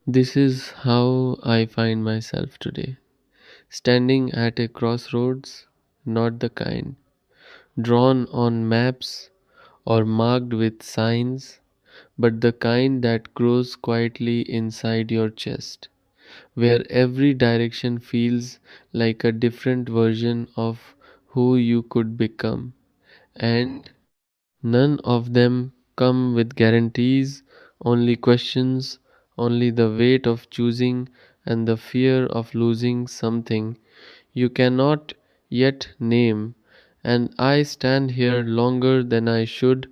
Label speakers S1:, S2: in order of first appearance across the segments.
S1: This is how I find myself today, standing at a crossroads, not the kind drawn on maps or marked with signs, but the kind that grows quietly inside your chest, where every direction feels like a different version of who you could become. And none of them come with guarantees, only questions, only the weight of choosing and the fear of losing something you cannot yet name. And I stand here longer than I should,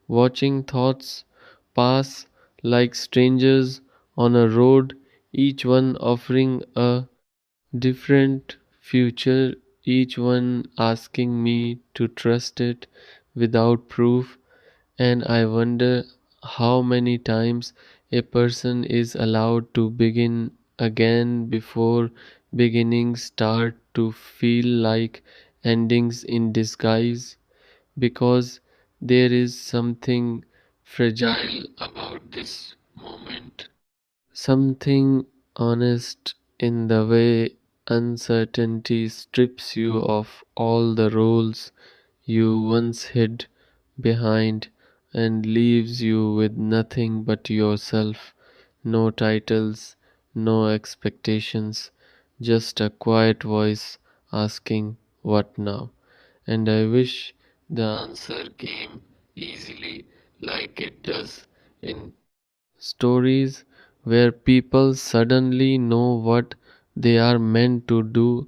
S1: watching thoughts pass like strangers on a road, each one offering a different future, each one asking me to trust it without proof. And I wonder how many times a person is allowed to begin again before beginnings start to feel like endings in disguise, because there is something fragile about this moment. Something honest in the way uncertainty strips you of all the roles you once hid behind and leaves you with nothing but yourself. No titles, no expectations, just a quiet voice asking, "What now?" And I wish the answer came easily, like it does in stories where people suddenly know what they are meant to do,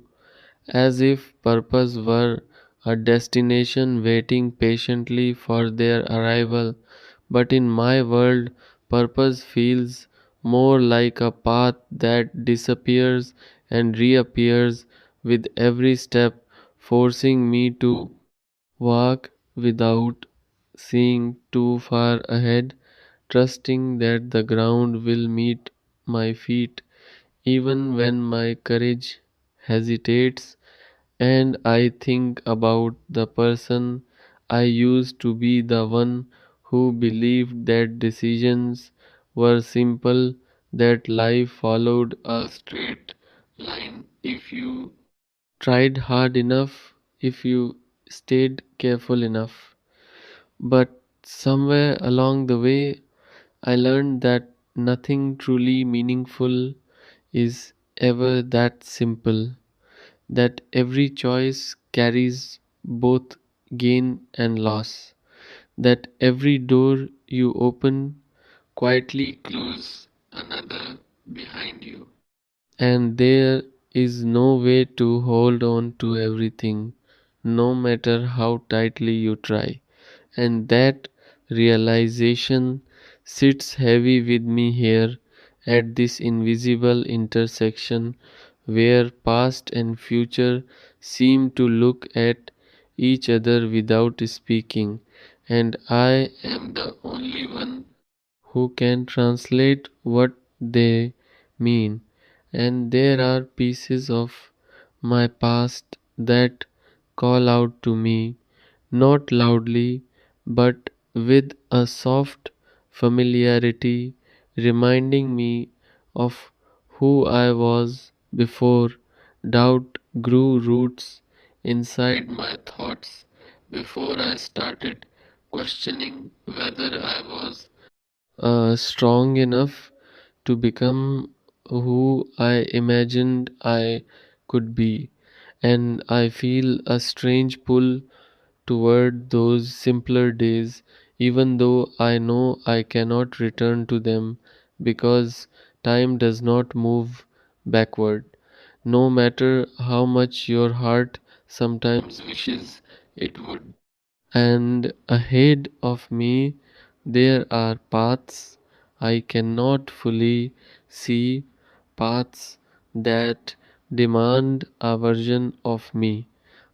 S1: as if purpose were a destination waiting patiently for their arrival. But in my world, purpose feels more like a path that disappears and reappears with every step, forcing me to walk without seeing too far ahead, trusting that the ground will meet my feet even when my courage hesitates. And I think about the person I used to be, the one who believed that decisions were simple, that life followed a straight line if you tried hard enough, if you stayed careful enough. But somewhere along the way, I learned that nothing truly meaningful is ever that simple, that every choice carries both gain and loss, that every door you open quietly closes another behind you. And there is no way to hold on to everything, no matter how tightly you try. And that realization sits heavy with me here at this invisible intersection where past and future seem to look at each other without speaking, and I am the only one who can translate what they mean. And there are pieces of my past that call out to me, not loudly, but with a soft familiarity, reminding me of who I was before doubt grew roots inside my thoughts, before I started questioning whether I was strong enough to become who I imagined I could be. And I feel a strange pull toward those simpler days, even though I know I cannot return to them because time does not move backward, no matter how much your heart sometimes wishes it would. And ahead of me, there are paths I cannot fully see, paths that demand a version of me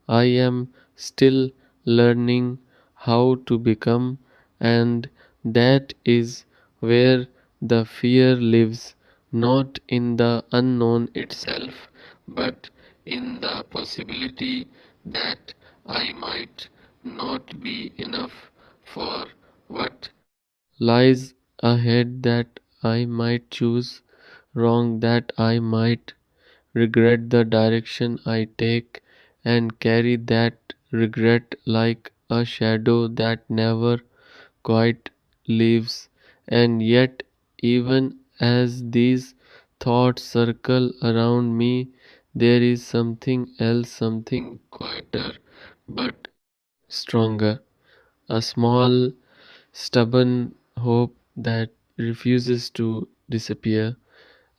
S1: I am still learning how to become, and that is where the fear lives, not in the unknown itself, but in the possibility that I might not be enough for what lies ahead, that I might choose wrong that I might regret the direction I take and carry that regret like a shadow that never quite leaves. And yet, even as these thoughts circle around me, there is something else, something quieter but stronger. A small, stubborn hope that refuses to disappear.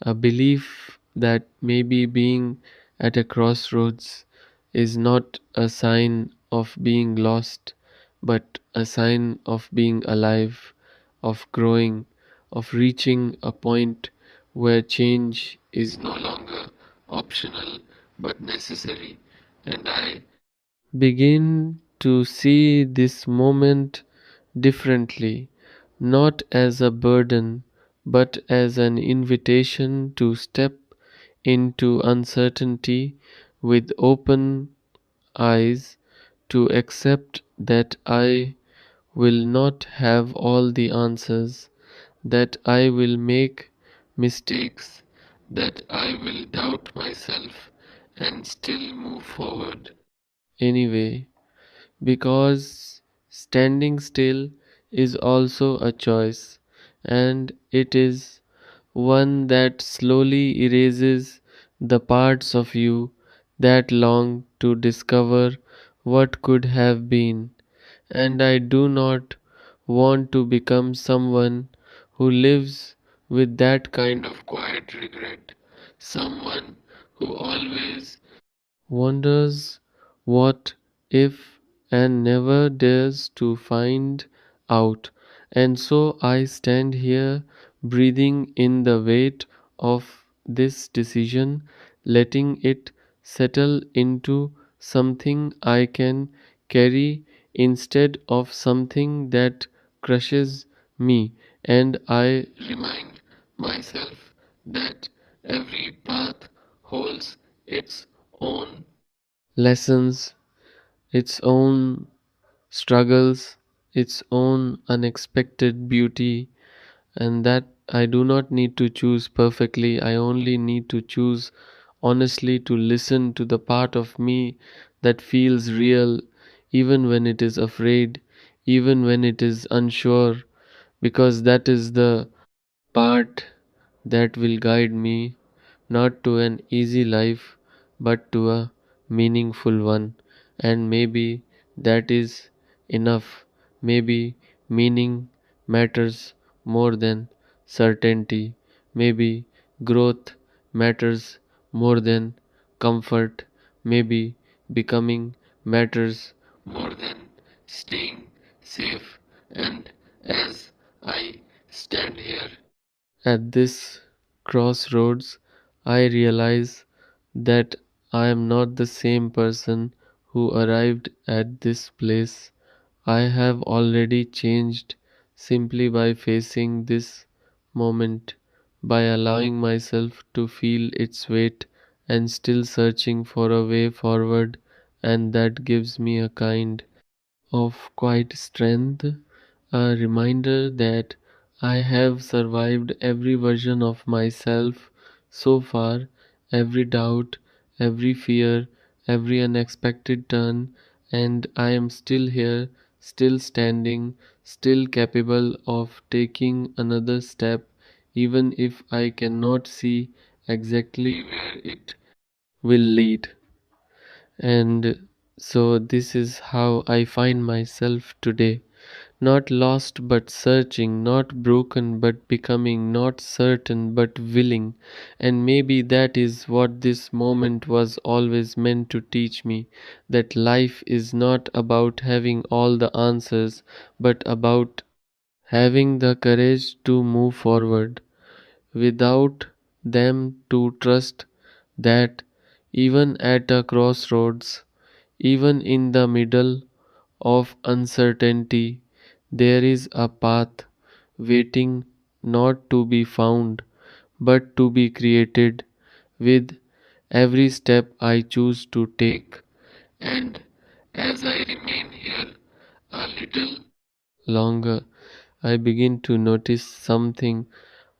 S1: A belief that maybe being at a crossroads is not a sign of being lost, but a sign of being alive, of growing, of reaching a point where change is no longer optional but necessary. And I begin to see this moment differently, not as a burden, but as an invitation to step into uncertainty with open eyes, to accept that I will not have all the answers, that I will make mistakes, that I will doubt myself and still move forward anyway, because standing still is also a choice, and it is one that slowly erases the parts of you that long to discover what could have been. And I do not want to become someone who lives with that kind of quiet regret, someone who always wonders what if and never dares to find out. And so I stand here breathing in the weight of this decision, letting it settle into something I can carry instead of something that crushes me. And I remind myself that every path holds its own lessons, its own struggles, its own unexpected beauty, and that I do not need to choose perfectly. I only need to choose honestly, to listen to the part of me that feels real, even when it is afraid, even when it is unsure, because that is the part that will guide me not to an easy life but to a meaningful one. And maybe that is enough. Maybe meaning matters more than certainty. Maybe growth matters more than comfort. Maybe becoming matters more than staying safe. And as I stand here at this crossroads, I realize that I am not the same person who arrived at this place. I have already changed simply by facing this moment, by allowing myself to feel its weight and still searching for a way forward, and that gives me a kind of quiet strength, a reminder that I have survived every version of myself so far, every doubt, every fear, every unexpected turn, and I am still here, still standing, still capable of taking another step, even if I cannot see exactly where it will lead. And so, this is how I find myself today. Not lost but searching, not broken but becoming, not certain but willing. And maybe that is what this moment was always meant to teach me, that life is not about having all the answers, but about having the courage to move forward without them, to trust that even at a crossroads, even in the middle of uncertainty, there is a path waiting not to be found but to be created with every step I choose to take. And as I remain here a little longer, I begin to notice something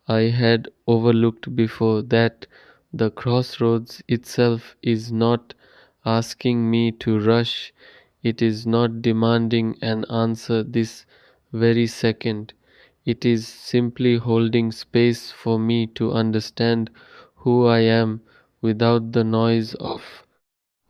S1: I had overlooked before, that the crossroads itself is not asking me to rush, it is not demanding an answer this very second. It is simply holding space for me to understand who I am without the noise of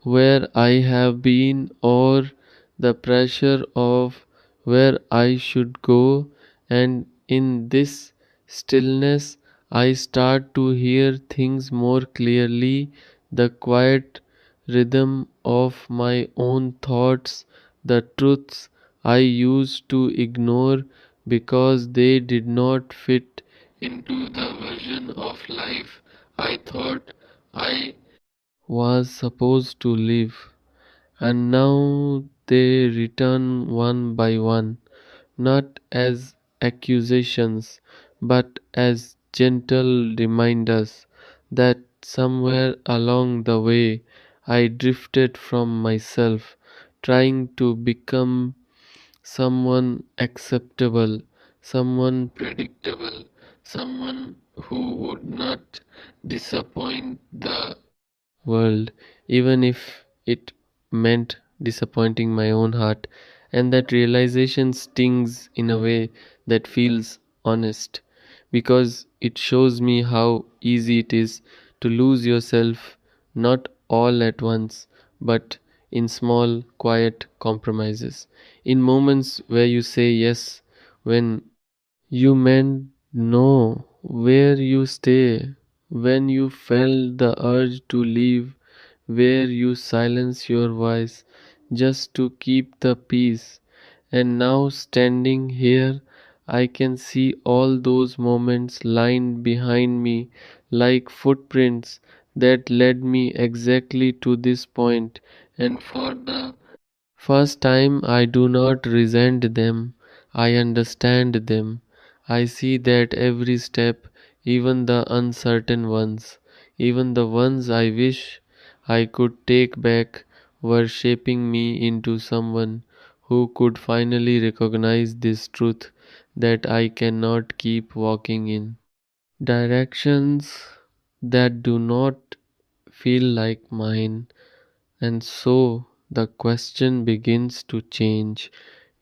S1: where I have been or the pressure of where I should go, and in this stillness I start to hear things more clearly, the quiet rhythm of my own thoughts, the truths I used to ignore because they did not fit into the version of life I thought I was supposed to live, and now they return one by one, not as accusations, but as gentle reminders that somewhere along the way I drifted from myself, trying to become someone acceptable, someone predictable, someone who would not disappoint the world, even if it meant disappointing my own heart. And that realization stings in a way that feels honest, because it shows me how easy it is to lose yourself, not all at once, but in small, quiet compromises, in moments where you say yes when you meant no, where you stay when you felt the urge to leave, where you silence your voice just to keep the peace. And now, standing here, I can see all those moments lined behind me like footprints that led me exactly to this point. And for the first time, I do not resent them, I understand them. I see that every step, even the uncertain ones, even the ones I wish I could take back, were shaping me into someone who could finally recognize this truth, that I cannot keep walking in directions that do not feel like mine. And so the question begins to change.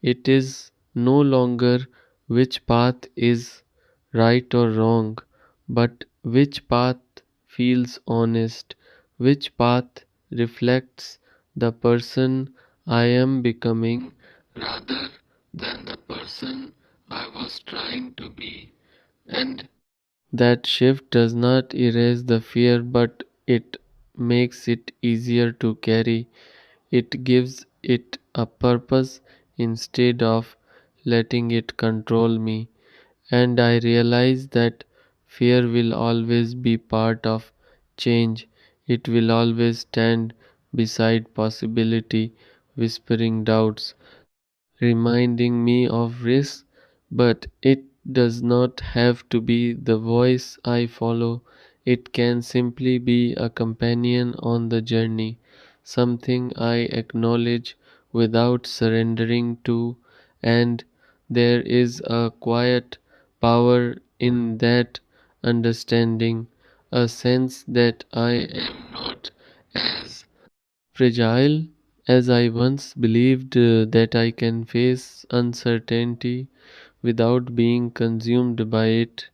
S1: It is no longer which path is right or wrong, but which path feels honest, which path reflects the person I am becoming rather than the person I was trying to be. And that shift does not erase the fear, but it makes it easier to carry. It gives it a purpose instead of letting it control me. And I realize that fear will always be part of change. It will always stand beside possibility, whispering doubts, reminding me of risk, but it does not have to be the voice I follow. It can simply be a companion on the journey, something I acknowledge without surrendering to, and there is a quiet power in that understanding, a sense that I am not as fragile as I once believed, that I can face uncertainty without being consumed by it,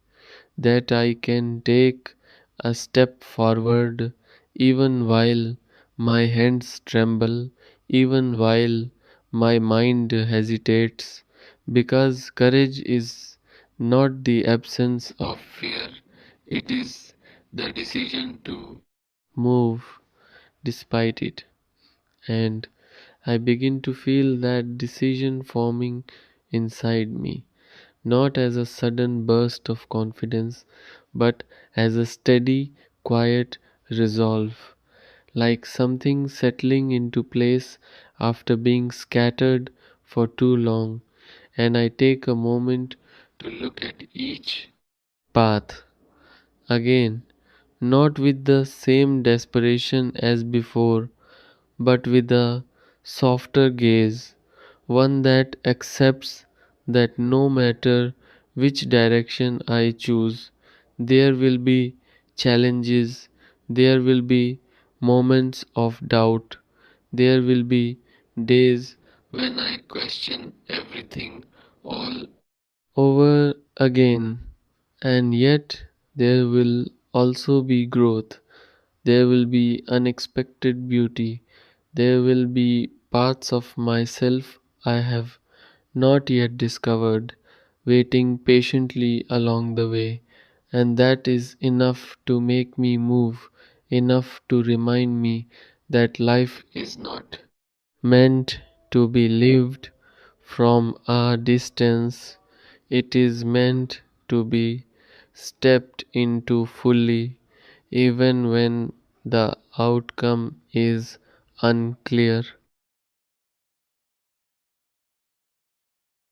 S1: that I can take a step forward even while my hands tremble, even while my mind hesitates, because courage is not the absence of fear, it is the decision to move despite it. And I begin to feel that decision forming inside me, not as a sudden burst of confidence, but as a steady, quiet resolve, like something settling into place after being scattered for too long. And I take a moment to look at each path again, not with the same desperation as before, but with a softer gaze, one that accepts that no matter which direction I choose, There will be challenges, there will be moments of doubt, there will be days when I question everything all over again. And yet, there will also be growth, there will be unexpected beauty, there will be parts of myself I have not yet discovered, waiting patiently along the way. And that is enough to make me move, enough to remind me that life is not meant to be lived from a distance, it is meant to be stepped into fully, even when the outcome is unclear.